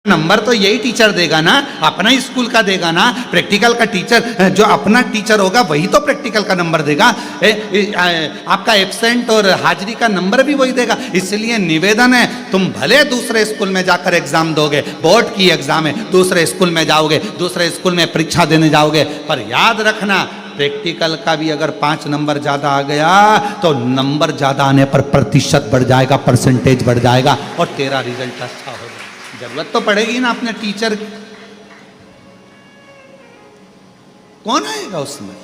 Number तो यही teacher देगा ना, अपना स्कूल का देगा ना। प्रैक्टिकल का टीचर जो अपना टीचर होगा वही तो प्रैक्टिकल का नंबर देगा। आपका एब्सेंट और हाजिरी का नंबर भी वही देगा। इसलिए निवेदन है, तुम भले दूसरे स्कूल में जाकर एग्जाम दोगे, बोर्ड की एग्जाम है, दूसरे स्कूल में जाओगे, दूसरे स्कूल में परीक्षा देने जाओगे, पर याद रखना प्रैक्टिकल का भी अगर 5 नंबर ज्यादा आ गया तो नंबर ज्यादा आने पर प्रतिशत बढ़ जाएगा, परसेंटेज बढ़ जाएगा और तेरा रिजल्ट अच्छा होगा। जरूरत तो पड़ेगी ना अपने टीचर की। कौन आएगा उसमें?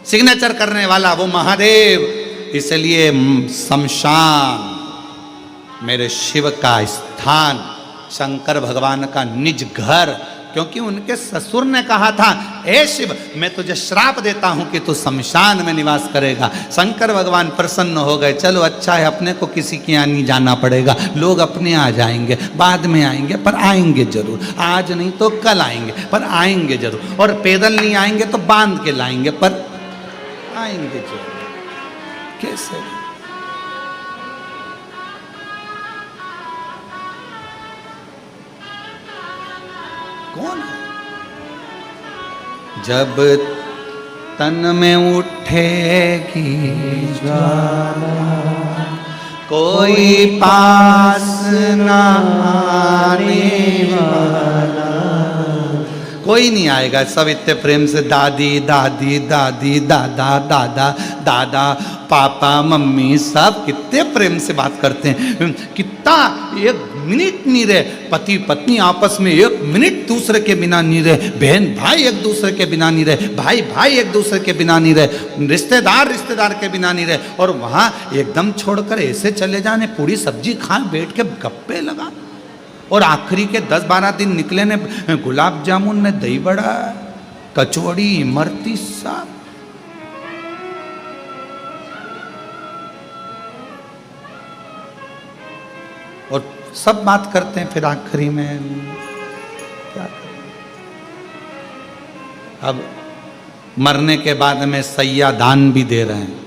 सिग्नेचर करने वाला वो महादेव। इसलिए शमशान मेरे शिव का स्थान, शंकर भगवान का निज घर, क्योंकि उनके ससुर ने कहा था, ए शिव मैं तुझे श्राप देता हूं कि तू शमशान में निवास करेगा। शंकर भगवान प्रसन्न हो गए, चलो अच्छा है, अपने को किसी के यहाँ नहीं जाना पड़ेगा, लोग अपने आ जाएंगे, बाद में आएंगे, पर आएंगे जरूर, आज नहीं तो कल आएंगे, पर आएंगे जरूर, और पैदल नहीं आएंगे तो बांध के लाएंगे, पर आएंगे जरूर। कैसे? कौन है? जब तन में उठेगी ज्वाला, कोई पास ना आने वाला, कोई नहीं आएगा। सब इतने प्रेम से दादी दादी दादी, दादा दादा दादा, पापा मम्मी, सब कितने प्रेम से बात करते हैं। कितना एक मिनट नहीं रहे, पति पत्नी आपस में एक मिनट दूसरे के बिना नहीं रहे, बहन भाई एक दूसरे के बिना नहीं रहे, भाई भाई एक दूसरे के बिना नहीं रहे, रिश्तेदार रिश्तेदार के बिना नहीं रहे, और वहाँ एकदम छोड़कर ऐसे चले जाने, पूरी सब्जी खाए, बैठ के गप्पे लगा, और आखिरी के 10-12 दिन निकले ने गुलाब जामुन ने दही बड़ा, कचौड़ी, इमरती, सब। और सब बात करते हैं, फिर आखिरी में क्या करें? अब मरने के बाद में सैया दान भी दे रहे हैं।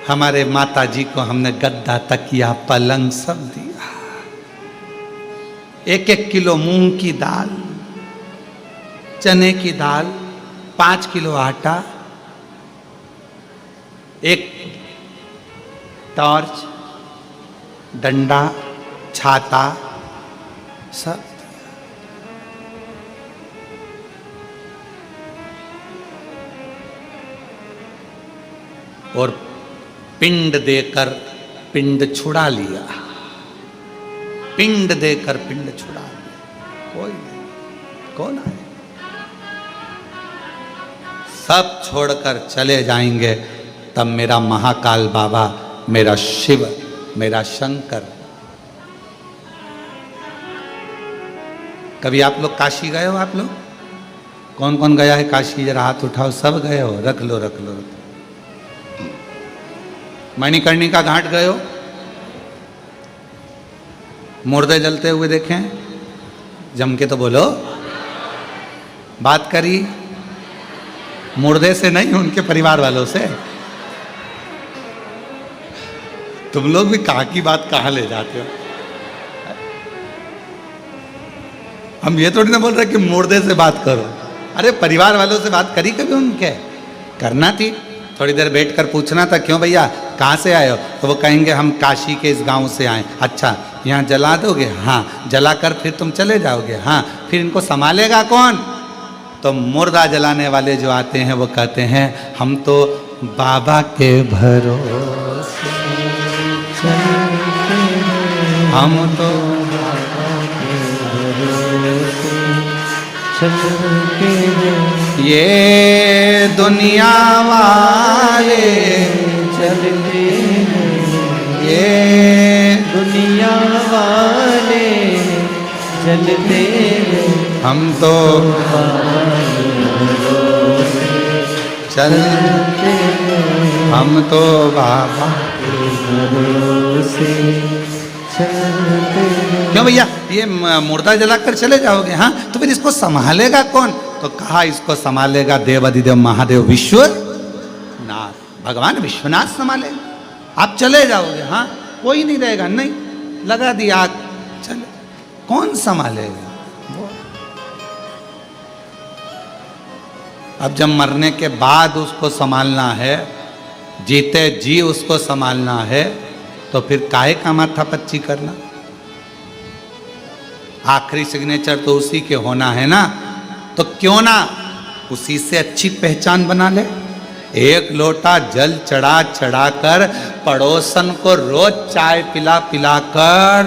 हमारे माता जी को हमने गद्दा, तकिया, पलंग सब दिया। 1-1 किलो मूंग की दाल, चने की दाल, 5 किलो आटा, एक टॉर्च, डंडा, छाता, सब। और पिंड देकर पिंड छुड़ा लिया, पिंड देकर पिंड छुड़ा लिया। कोई नहीं, कौन आए? सब छोड़कर चले जाएंगे। तब मेरा महाकाल बाबा, मेरा शिव, मेरा शंकर। कभी आप लोग काशी गए हो? आप लोग कौन कौन गया है काशी? जरा हाथ उठाओ। सब गए हो? रख लो रख लो। मणिकर्णिका घाट गए हो? मुर्दे जलते हुए देखें? जम के तो बोलो, बात करी। मुर्दे से नहीं, उनके परिवार वालों से। तुम लोग भी कहाँ की बात कहाँ ले जाते हो? हम ये थोड़ी ना बोल रहे कि मुर्दे से बात करो। अरे परिवार वालों से बात करी कभी? उनके करना थी, थोड़ी देर बैठकर पूछना था, क्यों भैया कहाँ से आए हो? तो वो कहेंगे हम काशी के इस गांव से आए। अच्छा, यहाँ जला दोगे? हाँ। जलाकर फिर तुम चले जाओगे? हाँ। फिर इनको संभालेगा कौन? तो मुर्दा जलाने वाले जो आते हैं वो कहते हैं हम तो बाबा के भरोसे, हम तो बाबा के भरोसे चलते हैं। ये दुनिया वाले चलते हैं, ये दुनिया वाले चलते हैं, हम तो बाबा के भरोसे चलते हैं, हम तो बाबा के भरोसे चलते हैं। क्यों भैया ये मुर्दा जलाकर चले जाओगे? हाँ। तो फिर इसको संभालेगा कौन? तो कहा इसको संभालेगा देवाधिदेव महादेव विश्वनाथ, भगवान विश्वनाथ संभालेगा। आप चले जाओगे? हाँ। कोई नहीं रहेगा? नहीं। लगा दी आग, चले। कौन संभालेगा? अब जब मरने के बाद उसको संभालना है, जीते जी उसको संभालना है, तो फिर काहे का माथा पच्ची करना? आखिरी सिग्नेचर तो उसी के होना है ना, तो क्यों ना उसी से अच्छी पहचान बना ले। एक लोटा जल चढ़ा चढ़ा कर पड़ोसन को रोज चाय पिला पिला कर,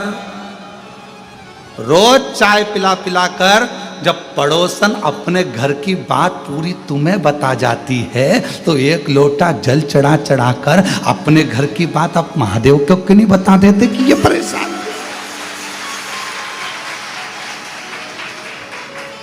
रोज चाय पिला पिला कर जब पड़ोसन अपने घर की बात पूरी तुम्हें बता जाती है, तो एक लोटा जल चढ़ा चढ़ा कर अपने घर की बात आप महादेव को क्यों नहीं बता देते कि ये परेशान है?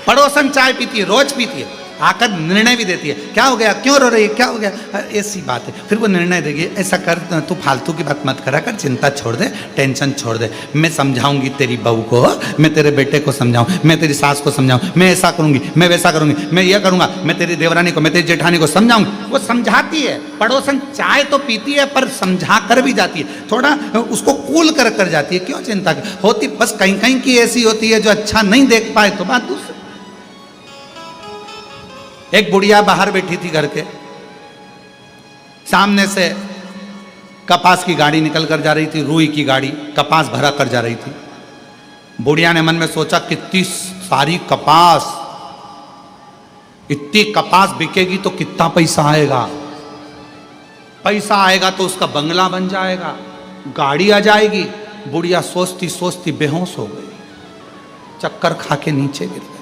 पड़ोसन चाय पीती है, रोज पीती है, आकर निर्णय भी देती है, क्या हो गया, क्यों रो रही है, क्या हो गया, ऐसी बात है। फिर वो निर्णय देगी, ऐसा कर, तू फालतू की बात मत करा कर, चिंता छोड़ दे, टेंशन छोड़ दे, मैं समझाऊंगी तेरी बहू को, मैं तेरे बेटे को समझाऊं, मैं तेरी सास को समझाऊं, मैं ऐसा करूंगी, मैं वैसा करूंगी, मैं ये करूंगा, मैं तेरी देवरानी को, मैं तेरी जेठानी को समझाऊंगी। वो समझाती है, पड़ोसन चाय तो पीती है पर समझा कर भी जाती है, थोड़ा उसको कूल कर जाती है। क्यों चिंता होती, बस कहीं कहीं की ऐसी होती है जो अच्छा नहीं देख पाए तो बात दूसरी। एक बुढ़िया बाहर बैठी थी घर के सामने से, कपास की गाड़ी निकल कर जा रही थी, रुई की गाड़ी कपास भरा कर जा रही थी। बुढ़िया ने मन में सोचा, कितनी सारी कपास, इतनी कपास बिकेगी तो कितना पैसा आएगा, पैसा आएगा तो उसका बंगला बन जाएगा, गाड़ी आ जाएगी। बुढ़िया सोचती सोचती बेहोश हो गई, चक्कर खा के नीचे गिर गई।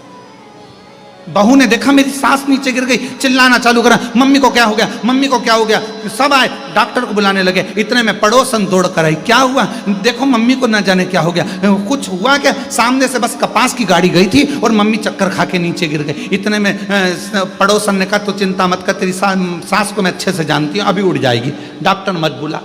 बहू ने देखा मेरी सास नीचे गिर गई, चिल्लाना चालू करा, मम्मी को क्या हो गया, मम्मी को क्या हो गया। सब आए, डॉक्टर को बुलाने लगे। इतने में पड़ोसन दौड़ कर आई, क्या हुआ, देखो मम्मी को ना जाने क्या हो गया, कुछ हुआ क्या। सामने से बस कपास की गाड़ी गई थी और मम्मी चक्कर खा के नीचे गिर गई। इतने में पड़ोसन ने कहा, तो चिंता मत कर, तेरी सास को मैं अच्छे से जानती हूँ, अभी उड़ जाएगी, डॉक्टर मत बुला।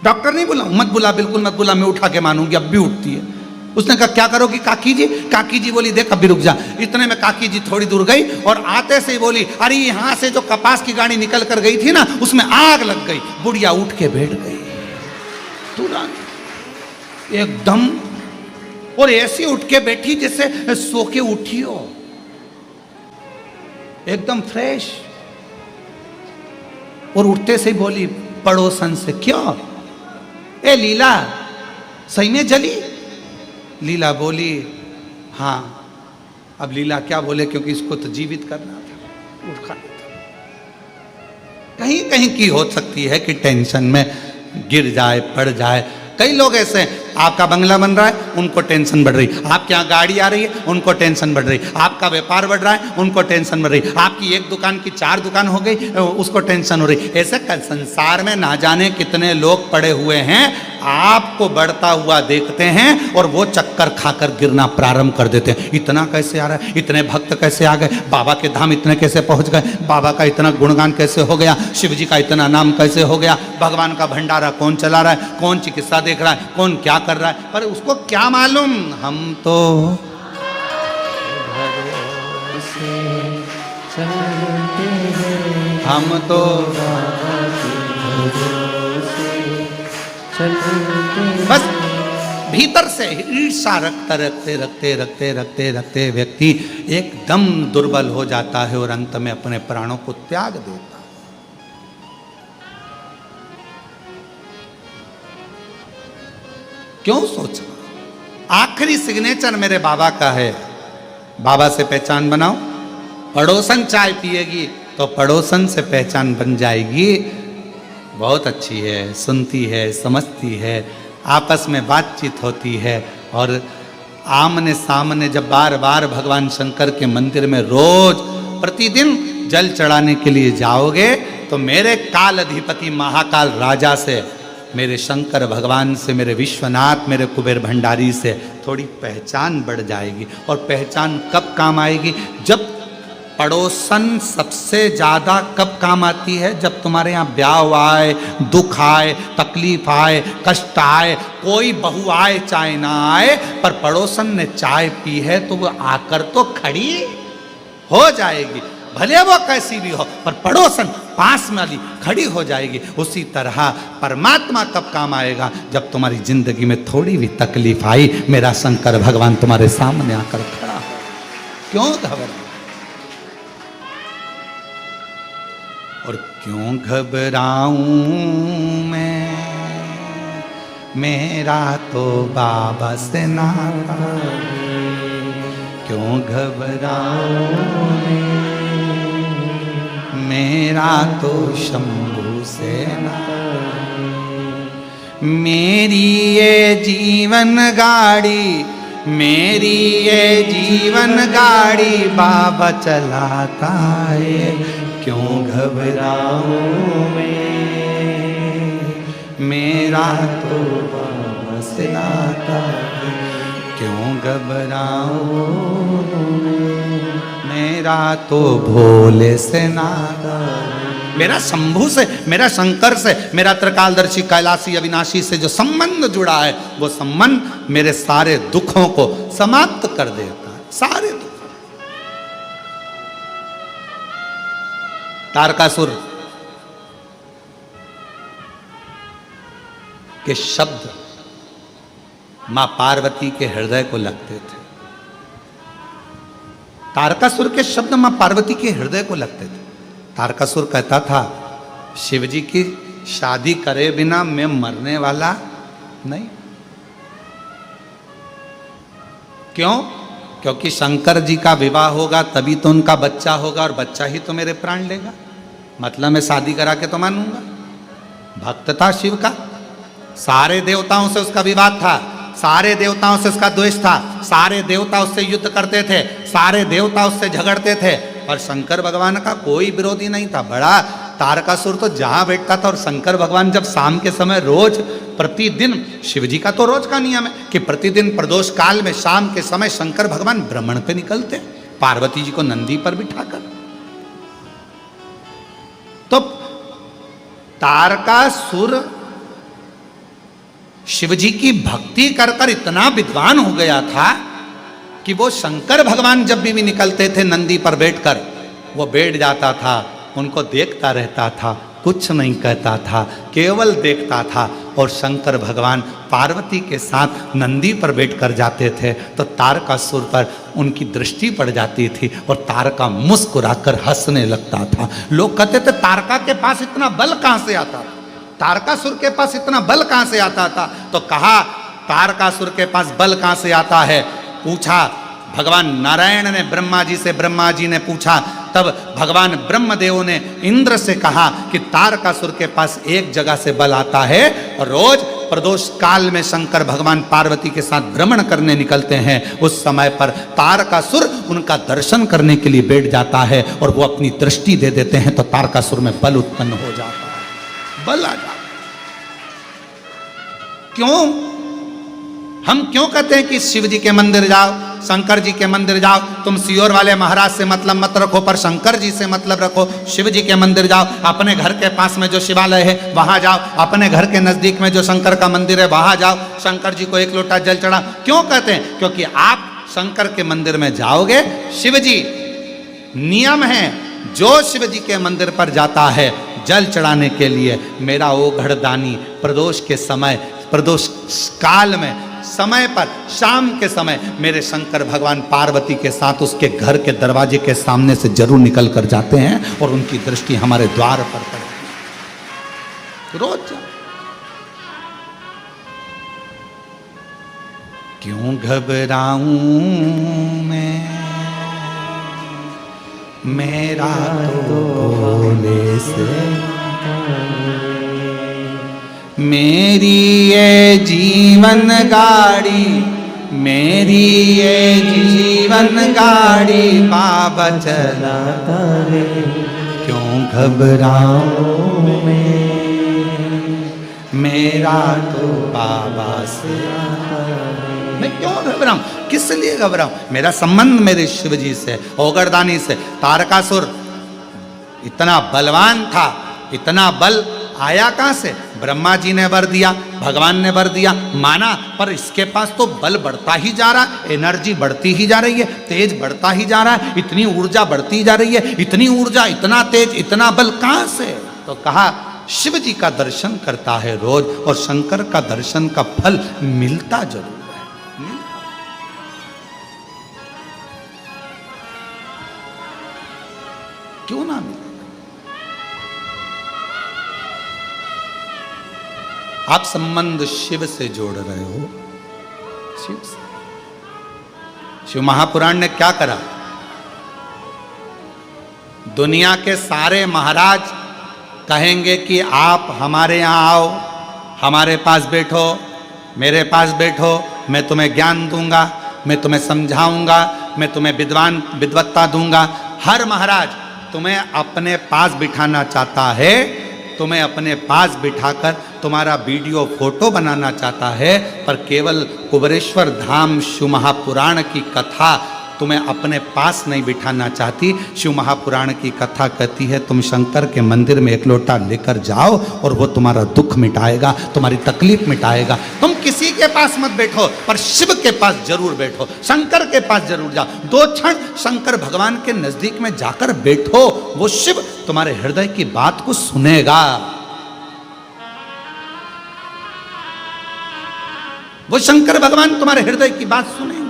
डॉक्टर नहीं बुला, मत बुला, बिल्कुल मत बुला, मैं उठा के मानूंगी, अब भी उठती है। उसने कहा, क्या करोगी काकी जी? काकी जी बोली, देख अभी रुक जा। इतने में काकी जी थोड़ी दूर गई और आते से ही बोली, अरे यहाँ से जो कपास की गाड़ी निकल कर गई थी ना, उसमें आग लग गई। बुढ़िया उठ के बैठ गई तुरंत एकदम, और ऐसी उठ के बैठी जैसे सो के उठी हो, एकदम फ्रेश। और उठते से ही बोली पड़ोसन से, क्यों ए लीला, सही में जली? लीला बोली, हाँ। अब लीला क्या बोले, क्योंकि इसको तो जीवित करना था, उठ खाना था। कहीं कहीं की हो सकती है कि टेंशन में गिर जाए, पड़ जाए। कई लोग ऐसे हैं, आपका बंगला बन रहा है, उनको टेंशन बढ़ रही, आपके यहाँ गाड़ी आ रही है, उनको टेंशन बढ़ रही, आपका व्यापार बढ़ रहा है, उनको टेंशन बढ़ रही, आपकी एक दुकान की 4 दुकान हो गई, उसको टेंशन हो रही। ऐसे संसार में ना जाने कितने लोग पड़े हुए हैं, आपको बढ़ता हुआ देखते हैं और वो चक्कर खाकर गिरना प्रारंभ कर देते हैं। इतना कैसे आ रहा है, इतने भक्त कैसे आ गए, बाबा के धाम इतने कैसे पहुंच गए, बाबा का इतना गुणगान कैसे हो गया, शिव जी का इतना नाम कैसे हो गया, भगवान का भंडारा कौन चला रहा है, कौन चिकित्सा देख रहा है, कौन क्या कर रहा है, पर उसको क्या मालूम। हम तो हम तो बस भीतर से ईर्ष्या रखते रखते रखते रखते रखते रखते व्यक्ति एकदम दुर्बल हो जाता है और अंत में अपने प्राणों को त्याग देता है। क्यों सोचा? आखिरी सिग्नेचर मेरे बाबा का है, बाबा से पहचान बनाओ। पड़ोसन चाय पिएगी तो पड़ोसन से पहचान बन जाएगी। बहुत अच्छी है, सुनती है, समझती है, आपस में बातचीत होती है, और आमने सामने जब बार बार भगवान शंकर के मंदिर में रोज प्रतिदिन जल चढ़ाने के लिए जाओगे तो मेरे काल अधिपति महाकाल राजा से, मेरे शंकर भगवान से, मेरे विश्वनाथ, मेरे कुबेर भंडारी से थोड़ी पहचान बढ़ जाएगी। और पहचान कब काम आएगी? जब पड़ोसन सबसे ज़्यादा कब काम आती है? जब तुम्हारे यहाँ ब्याह आए, दुख आए, तकलीफ आए, कष्ट आए, कोई बहू आए चाहे ना आए, पर पड़ोसन ने चाय पी है तो वो आकर तो खड़ी हो जाएगी, भले वो कैसी भी हो, पर पड़ोसन पास में वाली खड़ी हो जाएगी। उसी तरह परमात्मा कब काम आएगा? जब तुम्हारी जिंदगी में थोड़ी भी तकलीफ आई, मेरा शंकर भगवान तुम्हारे सामने आकर खड़ा हो। क्यों घबरा? और क्यों घबराऊं मैं, मेरा तो बाबा से नाता। क्यों घबराऊं मेरा तो शंभू से नाता। मेरी ये जीवन गाड़ी, मेरी ये जीवन गाड़ी बाबा चलाता है। क्यों घबराऊं मैं, मेरा तो बाबा से नाता है। क्यों घबराऊं मेरा तो भोले से नाता है। मेरा शंभू से, मेरा शंकर से, मेरा त्रिकालदर्शी कैलाशी अविनाशी से जो संबंध जुड़ा है, वो संबंध मेरे सारे दुखों को समाप्त कर देता है। सारे दुख। तारकासुर के शब्द मां पार्वती के हृदय को लगते थे। तारकासुर के शब्द मां पार्वती के हृदय को लगते थे। तारकासुर कहता था, शिवजी की शादी करे बिना मैं मरने वाला नहीं। क्यों? क्योंकि शंकर जी का विवाह होगा तभी तो उनका बच्चा होगा, और बच्चा ही तो मेरे प्राण लेगा। मतलब मैं शादी करा के तो मानूंगा। भक्त था शिव का, सारे देवताओं से उसका विवाद था, सारे देवताओं से उसका द्वेष था, सारे देवता उससे युद्ध करते थे, सारे देवता उससे झगड़ते थे, और शंकर भगवान का कोई विरोधी नहीं था। बड़ा तारकासुर तो जहां बैठता था, और शंकर भगवान जब शाम के समय रोज प्रतिदिन, शिवजी का तो रोज का नियम है कि प्रतिदिन प्रदोष काल में शाम के समय शंकर भगवान भ्रमण पे निकलते, पार्वती जी को नंदी पर बिठाकर। तो तारकासुर शिवजी की भक्ति कर कर इतना विद्वान हो गया था कि वो शंकर भगवान जब भी निकलते थे नंदी पर बैठकर, वो बैठ जाता था, उनको देखता रहता था, कुछ नहीं कहता था, केवल देखता था। और शंकर भगवान पार्वती के साथ नंदी पर बैठकर जाते थे तो तारकासुर पर उनकी दृष्टि पड़ जाती थी, और तारका मुस्कुराकर हंसने लगता था। लोग कहते थे तारका के पास इतना बल कहां से आता था, तारकासुर के पास इतना बल कहां से आता था? तो कहा तारकासुर के पास बल कहां से आता है? पूछा भगवान नारायण ने ब्रह्मा जी से, ब्रह्मा जी ने पूछा, तब भगवान ब्रह्मदेव ने इंद्र से कहा कि तारकासुर के पास एक जगह से बल आता है, और रोज प्रदोष काल में शंकर भगवान पार्वती के साथ भ्रमण करने निकलते हैं। उस समय पर तारकासुर उनका दर्शन करने के लिए बैठ जाता है, और वो अपनी दृष्टि दे देते हैं, तो तारकासुर में बल उत्पन्न हो जाता है, बल आ जाता। क्यों? हम क्यों कहते हैं कि शिव जी के मंदिर जाओ, शंकर जी के मंदिर जाओ? तुम सियोर वाले महाराज से मतलब मत रखो, पर शंकर जी से मतलब रखो। शिव जी के मंदिर जाओ, अपने घर के पास में जो शिवालय है वहां जाओ, अपने घर के नजदीक में जो शंकर का मंदिर है वहां जाओ, शंकर जी को एक लोटा जल चढ़ाओ। क्यों कहते हैं? क्योंकि आप शंकर के मंदिर में जाओगे, शिव जी, नियम है, जो शिव जी के मंदिर पर जाता है जल चढ़ाने के लिए, मेरा वो घड़दानी प्रदोष के समय, प्रदोष काल में समय पर शाम के समय मेरे शंकर भगवान पार्वती के साथ उसके घर के दरवाजे के सामने से जरूर निकल कर जाते हैं, और उनकी दृष्टि हमारे द्वार पर पड़ती है रोज। क्यों घबराऊं मैं, मेरा तो भोले से। मेरी ये जीवन गाड़ी, मेरी ये जीवन गाड़ी बाबा चलाता है। क्यों घबराऊं मैं, मेरा तो बाबा से आता है। मैं क्यों घबराऊं? किस लिए घबराऊं? मेरा संबंध मेरे शिव जी से, ओगरदानी से। तारकासुर इतना बलवान था, इतना बल आया कहां से? ब्रह्मा जी ने वर दिया, भगवान ने वर दिया, माना, पर इसके पास तो बल बढ़ता ही जा रहा है, एनर्जी बढ़ती ही जा रही है, तेज बढ़ता ही जा रहा है, इतनी ऊर्जा बढ़ती जा रही है, इतनी ऊर्जा, इतना तेज, इतना बल कहां से? तो कहा शिव जी का दर्शन करता है रोज, और शंकर का दर्शन का फल मिलता जरूर है। क्यों ना मिले? आप संबंध शिव से जोड़ रहे हो, शिव से। शिव महापुराण ने क्या करा? दुनिया के सारे महाराज कहेंगे कि आप हमारे यहाँ आओ, हमारे पास बैठो, मेरे पास बैठो, मैं तुम्हें ज्ञान दूंगा, मैं तुम्हें समझाऊंगा, मैं तुम्हें विद्वत्ता दूंगा। हर महाराज तुम्हें अपने पास बिठाना चाहता है, तुम्हें अपने पास बिठाकर तुम्हारा वीडियो फोटो बनाना चाहता है, पर केवल कुबेरेश्वर धाम शिव महापुराण की कथा तुम्हें अपने पास नहीं बिठाना चाहती। शिव महापुराण की कथा कहती है तुम शंकर के मंदिर में एक लोटा लेकर जाओ और वो तुम्हारा दुख मिटाएगा, तुम्हारी तकलीफ मिटाएगा। तुम किसी के पास मत बैठो, पर शिव के पास जरूर बैठो, शंकर के पास जरूर जाओ। 2 क्षण शंकर भगवान के नजदीक में जाकर बैठो, वो शिव तुम्हारे हृदय की बात को सुनेगा, वो शंकर भगवान तुम्हारे हृदय की बात सुनेंगे।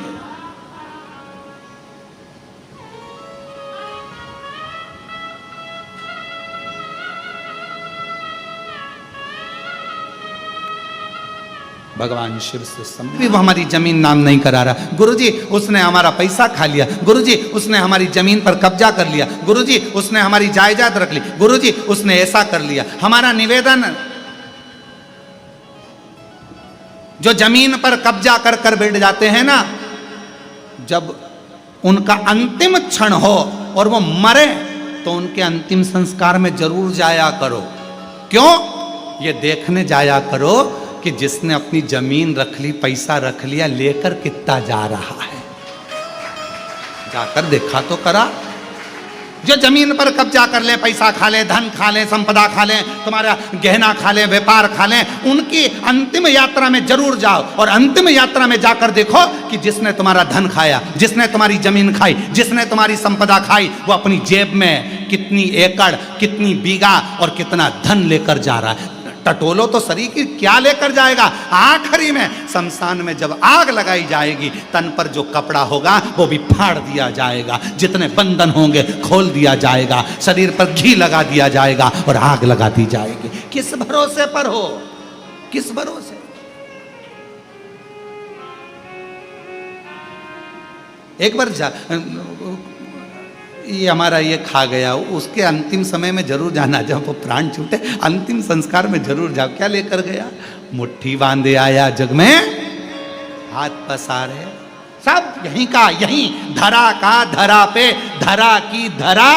भगवान शिव से भी वो हमारी जमीन नाम नहीं करा रहा। गुरुजी उसने हमारा पैसा खा लिया, गुरुजी उसने हमारी जमीन पर कब्जा कर लिया, गुरुजी उसने हमारी जायदाद रख ली, गुरुजी उसने ऐसा कर लिया। हमारा निवेदन, जो जमीन पर कब्जा कर कर बैठ जाते हैं ना, जब उनका अंतिम क्षण हो और वो मरे तो उनके अंतिम संस्कार में जरूर जाया करो। क्यों? ये देखने जाया करो कि जिसने अपनी जमीन रख ली, पैसा रख लिया, लेकर कितना जा रहा है, जाकर देखा तो करा। जो जमीन पर कब्जा कर ले, पैसा खा ले, धन खा ले, संपदा खा ले, तुम्हारा गहना खा ले, व्यापार खा ले, उनकी अंतिम यात्रा में जरूर जाओ और अंतिम यात्रा में जाकर देखो कि जिसने तुम्हारा धन खाया, जिसने तुम्हारी जमीन खाई, जिसने तुम्हारी संपदा खाई, वो अपनी जेब में कितनी एकड़, कितनी बीघा और कितना धन लेकर जा रहा है। टटोलो तो शरीर की क्या लेकर जाएगा? आखिरी में शमशान में जब आग लगाई जाएगी, तन पर जो कपड़ा होगा वो भी फाड़ दिया जाएगा, जितने बंधन होंगे खोल दिया जाएगा, शरीर पर घी लगा दिया जाएगा और आग लगा दी जाएगी। किस भरोसे पर हो? किस भरोसे? एक बार ये हमारा ये खा गया, उसके अंतिम समय में जरूर जाना, जब वो प्राण छूटे अंतिम संस्कार में जरूर जाओ। क्या लेकर गया? मुट्ठी बांधे आया जग में, हाथ पसारे, सब यहीं का यहीं, धरा का धरा पे, धरा की धरा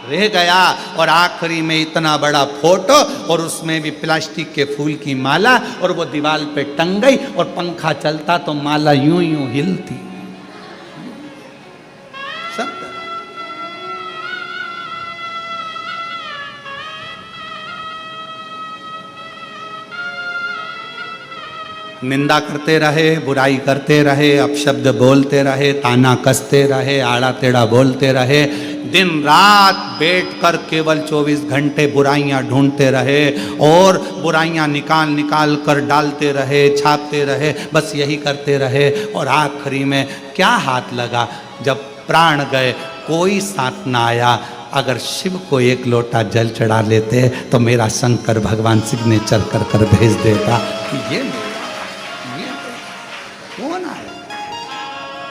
रह गया। और आखिरी में इतना बड़ा फोटो और उसमें भी प्लास्टिक के फूल की माला, और वो दीवार पे टंग गई और पंखा चलता तो माला यूं यूं हिलती। निंदा करते रहे, बुराई करते रहे, अपशब्द बोलते रहे, ताना कसते रहे, आड़ा टेढ़ा बोलते रहे, दिन रात बैठकर केवल 24 घंटे बुराइयां ढूंढते रहे और बुराइयां निकाल निकाल कर डालते रहे, छापते रहे, बस यही करते रहे। और आखिरी में क्या हाथ लगा? जब प्राण गए कोई साथ ना आया। अगर शिव को एक लोटा जल चढ़ा लेते तो मेरा शंकर भगवान सिग्नेचर कर कर भेज देता कि ये कौन आया।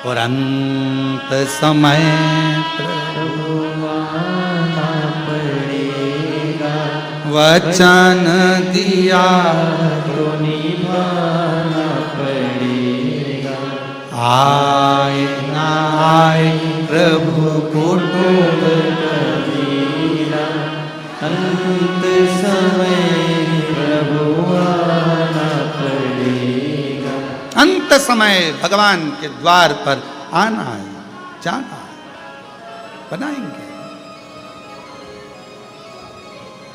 और अंत समय प्रभु आना पड़ेगा, वचन दिया तो निभाना पड़ेगा। आए ना आए प्रभु कुटुंब कबीरा, अंत समय प्रभु आना पड़ेगा। अंत समय भगवान के द्वार पर आना है, जाना है, बनाएंगे,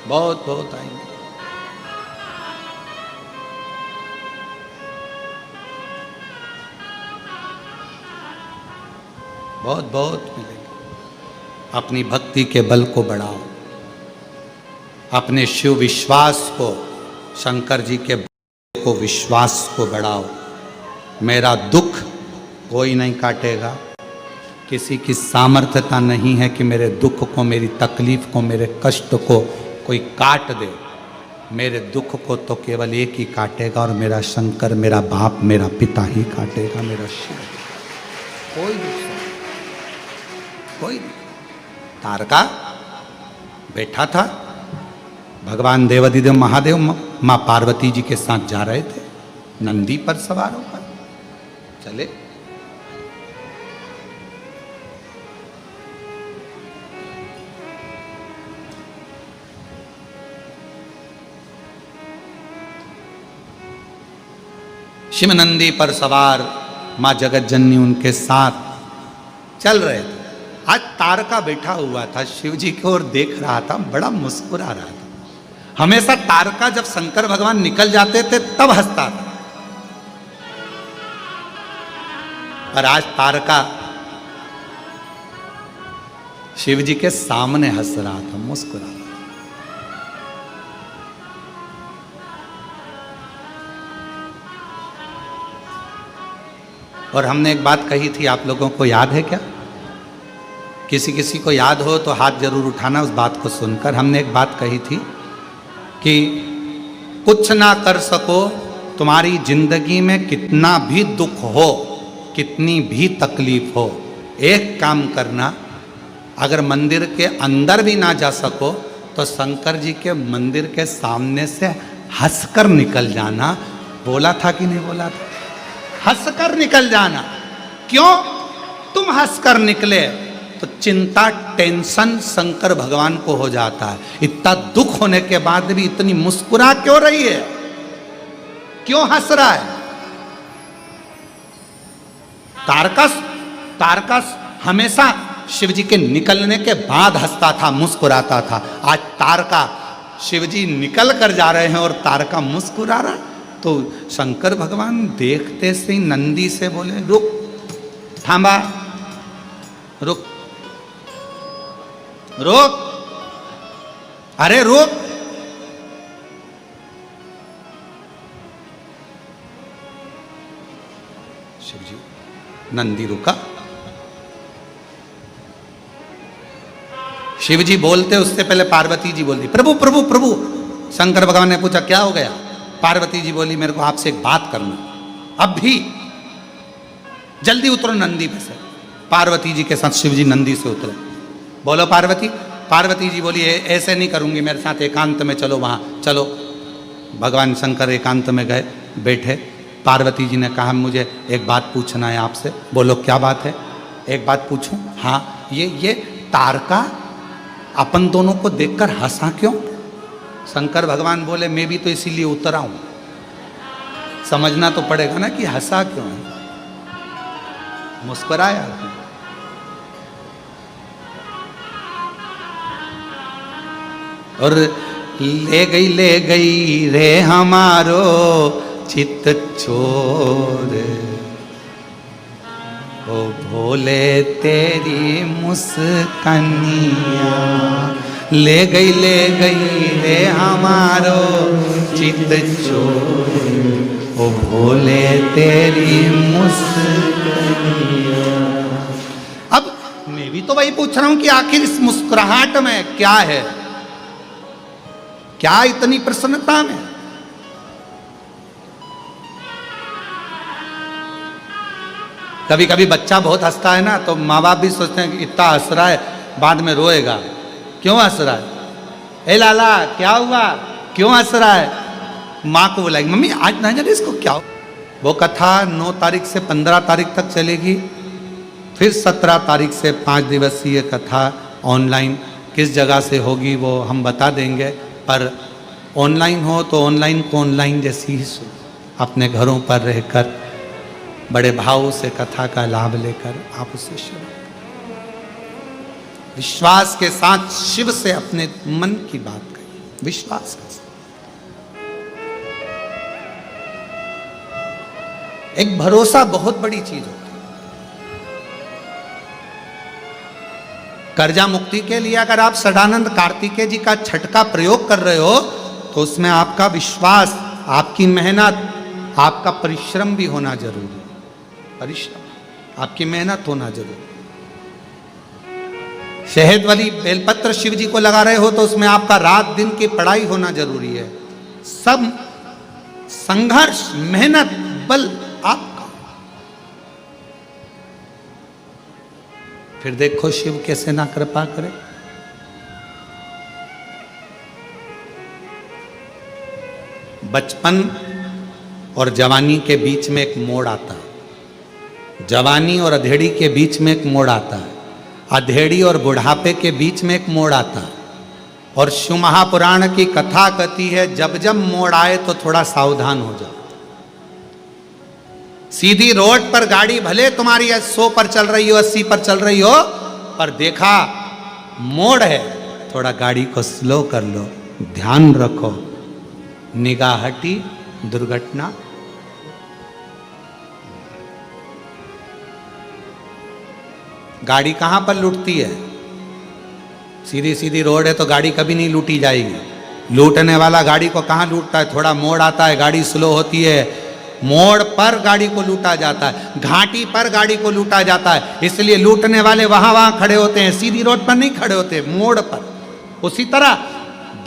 बहुत बहुत आएंगे। बहुत बहुत मिलेगी। अपनी भक्ति के बल को बढ़ाओ, अपने शिव विश्वास को, शंकर जी के को विश्वास को बढ़ाओ। मेरा दुख कोई नहीं काटेगा, किसी की सामर्थ्यता नहीं है कि मेरे दुख को, मेरी तकलीफ को, मेरे कष्ट को कोई काट दे। मेरे दुख को तो केवल एक ही काटेगा, और मेरा शंकर, मेरा बाप, मेरा पिता ही काटेगा, मेरा शिव। कोई नहीं, कोई नहीं। तारका बैठा था, भगवान देवाधिदेव महादेव माँ पार्वती जी के साथ जा रहे थे, नंदी पर सवार होकर चले। शिव नंदी पर सवार माँ जगत जननी उनके साथ चल रहे थे। आज तारका बैठा हुआ था, शिव जी की ओर देख रहा था, बड़ा मुस्कुरा रहा था। हमेशा तारका जब शंकर भगवान निकल जाते थे तब हंसता था, पर आज तारका शिव जी के सामने हंस रहा था, मुस्कुरा रहा था। और हमने एक बात कही थी, आप लोगों को याद है क्या? किसी किसी को याद हो तो हाथ जरूर उठाना उस बात को सुनकर। हमने एक बात कही थी कि कुछ ना कर सको, तुम्हारी जिंदगी में कितना भी दुख हो, कितनी भी तकलीफ हो, एक काम करना, अगर मंदिर के अंदर भी ना जा सको तो शंकर जी के मंदिर के सामने से हंसकर निकल जाना। बोला था कि नहीं बोला था? हंसकर निकल जाना। क्यों? तुम हंसकर निकले तो चिंता, टेंशन शंकर भगवान को हो जाता है। इतना दुख होने के बाद भी इतनी मुस्कुरा क्यों रही है? क्यों हंस रहा है? तारका हमेशा शिव जी के निकलने के बाद हंसता था, मुस्कुराता था। आज तारका, शिव जी निकल कर जा रहे हैं और तारका मुस्कुरा रहा। तो शंकर भगवान देखते से ही नंदी से बोले, रुक, थांबा, रुक, रुक, अरे रुक। शिव जी, नंदी रुका। शिव जी बोलते उससे पहले पार्वती जी बोलती, प्रभु प्रभु प्रभु। शंकर भगवान ने पूछा, क्या हो गया? पार्वती जी बोली, मेरे को आपसे एक बात करना, अब भी, जल्दी उतरो नंदी पे से। पार्वती जी के साथ शिव जी नंदी से उतरे। बोलो पार्वती। पार्वती जी बोली, ऐसे नहीं करूंगी, मेरे साथ एकांत में चलो, वहां चलो। भगवान शंकर एकांत में गए, बैठे। पार्वती जी ने कहा, मुझे एक बात पूछना है आपसे। बोलो क्या बात है? एक बात पूछूं? हाँ, ये तारका अपन दोनों को देखकर हंसा क्यों? शंकर भगवान बोले, मैं भी तो इसीलिए उतरा हूं, समझना तो पड़ेगा ना कि हंसा क्यों है, मुस्कुराया क्यों। और ले गई रे हमारो चित चोर, ओ भोले तेरी मुस्कानिया। ले गई रे हमारो चित चोर, ओ भोले तेरी मुस्कानिया। अब मैं भी तो वही पूछ रहा हूं कि आखिर इस मुस्कुराहट में क्या है? क्या इतनी प्रसन्नता में? कभी कभी बच्चा बहुत हंसता है ना, तो माँ बाप भी सोचते हैं कि इतना हंस रहा है, बाद में रोएगा, क्यों हंस रहा है? ए लाला क्या हुआ, क्यों हंस रहा है? माँ को बुलाएगी, मम्मी आज ना जाने इसको क्या हो। वो कथा 9 तारीख से 15 तारीख तक चलेगी, फिर 17 तारीख से 5 दिवसीय कथा ऑनलाइन। किस जगह से होगी वो हम बता देंगे, पर ऑनलाइन हो तो ऑनलाइन को ऑनलाइन जैसी ही सुनो, अपने घरों पर रहकर बड़े भाव से कथा का लाभ लेकर आप उसे सुनो। विश्वास के साथ शिव से अपने मन की बात करिए, विश्वास के साथ। एक भरोसा बहुत बड़ी चीज होती है। कर्जा मुक्ति के लिए अगर आप सदानंद कार्तिकेय जी का छठ का प्रयोग कर रहे हो तो उसमें आपका विश्वास, आपकी मेहनत, आपका परिश्रम भी होना जरूरी है। परिश्रम, आपकी मेहनत होना जरूरी। शहद वाली बेलपत्र शिव जी को लगा रहे हो तो उसमें आपका रात दिन की पढ़ाई होना जरूरी है। सब संघर्ष, मेहनत, बल आपका। फिर देखो शिव कैसे ना कृपा करे। बचपन और जवानी के बीच में एक मोड़ आता है। जवानी और अधेड़ी के बीच में एक मोड़ आता है। अधेड़ी और बुढ़ापे के बीच में एक मोड़ आता है। और शिव महापुराण की कथा कहती है जब जब मोड़ आए तो थोड़ा सावधान हो जाओ। सीधी रोड पर गाड़ी भले तुम्हारी 100 पर चल रही हो, 80 पर चल रही हो, पर देखा मोड़ है, थोड़ा गाड़ी को स्लो कर लो, ध्यान रखो, निगाह हटी, दुर्घटना। गाड़ी कहां पर लूटती है? सीधी सीधी रोड है तो गाड़ी कभी नहीं लूटी जाएगी। लूटने वाला गाड़ी को कहां लूटता है? थोड़ा मोड़ आता है, गाड़ी स्लो होती है, मोड़ पर गाड़ी को लूटा जाता है, घाटी पर गाड़ी को लूटा जाता है। इसलिए लूटने वाले वहां वहां खड़े होते हैं, सीधी रोड पर नहीं खड़े होते, मोड़ पर। उसी तरह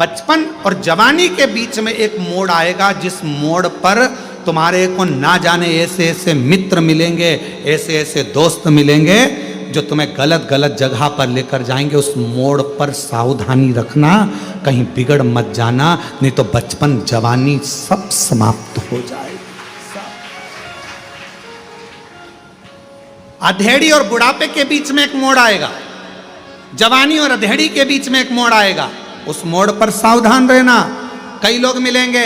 बचपन और जवानी के बीच में एक मोड़ आएगा, जिस मोड़ पर तुम्हारे को ना जाने ऐसे ऐसे मित्र मिलेंगे, ऐसे ऐसे दोस्त मिलेंगे जो तुम्हें गलत गलत जगह पर लेकर जाएंगे। उस मोड़ पर सावधानी रखना, कहीं बिगड़ मत जाना, नहीं तो बचपन जवानी सब समाप्त हो जाएगा। अधेड़ी और बुढ़ापे के बीच में एक मोड़ आएगा, जवानी और अधेड़ी के बीच में एक मोड़ आएगा। उस मोड़ पर सावधान रहना। कई लोग मिलेंगे,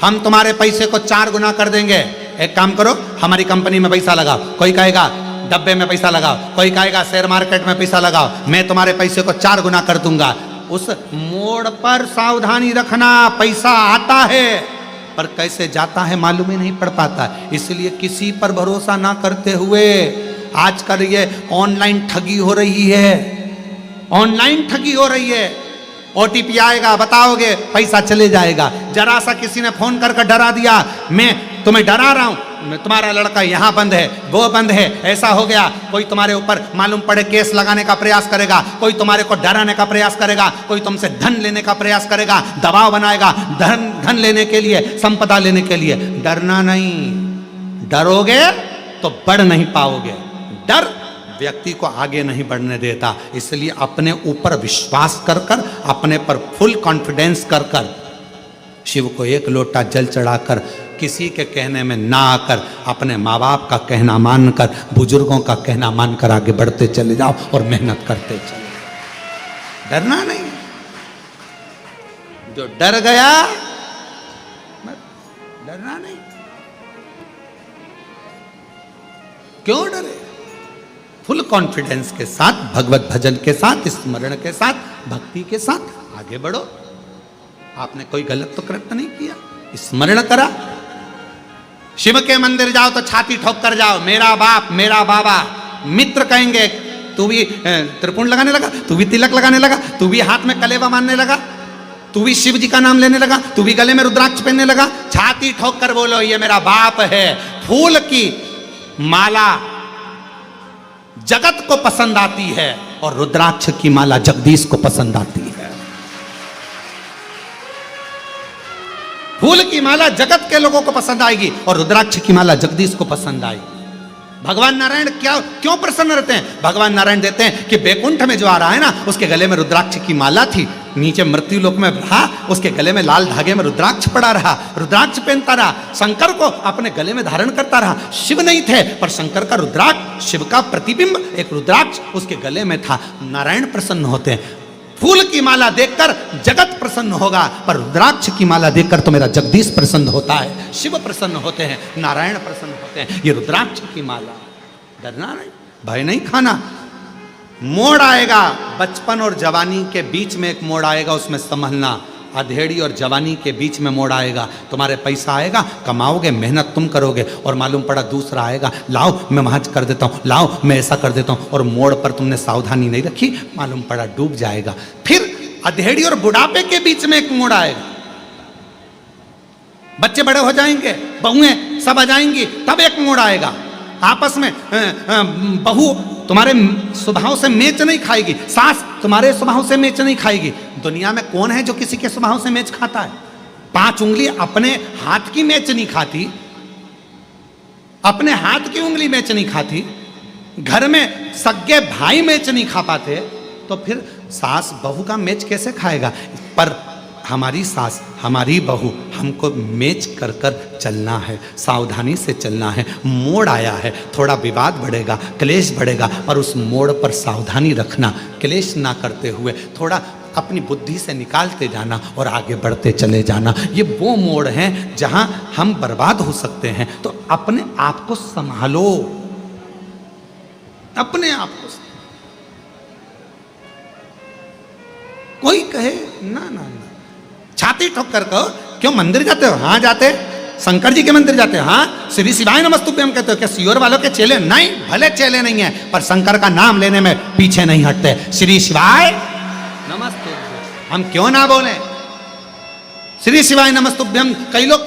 हम तुम्हारे पैसे को 4 गुना कर देंगे, एक काम करो हमारी कंपनी में पैसा लगाओ। कोई कहेगा डब्बे में पैसा लगाओ, कोई कहेगा शेयर मार्केट में पैसा लगाओ, मैं तुम्हारे पैसे को 4 गुना कर दूंगा। उस मोड़ पर सावधानी रखना। पैसा आता है पर कैसे जाता है मालूम ही नहीं पड़ पाता। इसलिए किसी पर भरोसा ना करते हुए, आजकल ये ऑनलाइन ठगी हो रही है, ऑनलाइन ठगी हो रही है। ओटीपी आएगा, बताओगे, पैसा चले जाएगा। जरा सा किसी ने फोन करके डरा दिया, मैं तुम्हें डरा रहा हूं, तुम्हारा लड़का यहाँ बंद है, वो बंद है, ऐसा हो गया। कोई तुम्हारे ऊपर मालूम पड़े केस लगाने का प्रयास करेगा, कोई तुम्हारे को डराने का प्रयास करेगा, कोई तुमसे धन लेने का प्रयास करेगा, दबाव बनाएगा धन लेने के लिए, संपदा लेने के लिए। डरना नहीं, डरोगे तो बढ़ नहीं पाओगे। डर व्यक्ति को आगे नहीं बढ़ने देता। इसलिए अपने ऊपर विश्वास कर कर, अपने पर फुल कॉन्फिडेंस कर कर, शिव को 1 लोटा जल चढ़ाकर, किसी के कहने में ना आकर, अपने माँ बाप का कहना मानकर, बुजुर्गों का कहना मानकर आगे बढ़ते चले जाओ और मेहनत करते चले जाओ। डरना नहीं। जो डर गया, डरना नहीं। क्यों डरे? फुल कॉन्फिडेंस के साथ, भगवत भजन के साथ, स्मरण के साथ, भक्ति के साथ आगे बढ़ो। आपने कोई गलत तो कृत्य नहीं किया, स्मरण करा। शिव के मंदिर जाओ तो छाती ठोक कर जाओ, मेरा बाप, मेरा बाबा। मित्र कहेंगे तू भी त्रिपुंड लगाने लगा, तू भी तिलक लगाने लगा, तू भी हाथ में कलेवा मानने लगा, तू भी शिव जी का नाम लेने लगा, तू भी गले में रुद्राक्ष पहनने लगा। छाती ठोक कर बोलो ये मेरा बाप है। फूल की माला जगत को पसंद आती है और रुद्राक्ष की माला जगदीश को पसंद आती है। फूल की माला जगत के लोगों को पसंद आएगी और रुद्राक्ष की माला जगदीश को पसंद आएगी। भगवान नारायण क्यों प्रसन्न रहते हैं? भगवान नारायण देते हैं कि बैकुंठ में जो आ रहा है ना, उसके गले में रुद्राक्ष की माला थी, नीचे मृत्यु लोक में रहा, उसके गले में लाल धागे में रुद्राक्ष पड़ा रहा, रुद्राक्ष पहनता रहा, शंकर को अपने गले में धारण करता रहा। शिव नहीं थे पर शंकर का रुद्राक्ष, शिव का प्रतिबिंब एक रुद्राक्ष उसके गले में था। नारायण प्रसन्न होते हैं। फूल की माला देखकर जगत प्रसन्न होगा, पर रुद्राक्ष की माला देखकर तो मेरा जगदीश प्रसन्न होता है, शिव प्रसन्न होते हैं, नारायण प्रसन्न होते हैं। ये रुद्राक्ष की माला। डरना नहीं, भय नहीं खाना। मोड़ आएगा, बचपन और जवानी के बीच में एक मोड़ आएगा, उसमें संभलना। अधेड़ी और जवानी के बीच में मोड़ आएगा। तुम्हारे पैसा आएगा, कमाओगे, मेहनत तुम करोगे, और मालूम पड़ा दूसरा आएगा, लाओ मैं वहाँ कर देता हूँ, लाओ मैं ऐसा कर देता हूँ, और मोड़ पर तुमने सावधानी नहीं रखी, मालूम पड़ा डूब जाएगा। फिर अधेड़ी और बुढ़ापे के बीच में एक मोड़ आएगा। बच्चे बड़े हो जाएंगे, बहुएं सब आ जाएंगी, तब एक मोड़ आएगा। आपस में बहू तुम्हारे स्वभाव से मेच नहीं खाएगी, सास तुम्हारे स्वभाव से मेच नहीं खाएगी। दुनिया में कौन है जो किसी के स्वभाव से मेच खाता है? 5 उंगली अपने हाथ की मेच नहीं खाती, अपने हाथ की उंगली मेच नहीं खाती, घर में सगे भाई मेच नहीं खा पाते, तो फिर सास बहू का मेच कैसे खाएगा? पर हमारी सास, हमारी बहू, हमको मेच कर कर चलना है, सावधानी से चलना है। मोड़ आया है, थोड़ा विवाद बढ़ेगा, क्लेश बढ़ेगा, पर उस मोड़ पर सावधानी रखना, क्लेश ना करते हुए थोड़ा अपनी बुद्धि से निकालते जाना और आगे बढ़ते चले जाना। ये वो मोड़ हैं जहां हम बर्बाद हो सकते हैं। तो अपने आप को संभालो, अपने आप को। कोई कहे ना ना ना, छाती ठोक कर कहो, क्यों मंदिर जाते हो? हाँ जाते, शंकर जी के मंदिर जाते हो? हाँ। श्री शिवाय नमस्तुभ्यम कहते हो? क्या सियोर वालों के चेले? नहीं, भले चेले नहीं है, पर शंकर का नाम लेने में पीछे नहीं हटते। श्री शिवाय नमस्तुभ्यम हम क्यों ना बोले? श्री शिवाय नमस्तुभ्यम कई लोग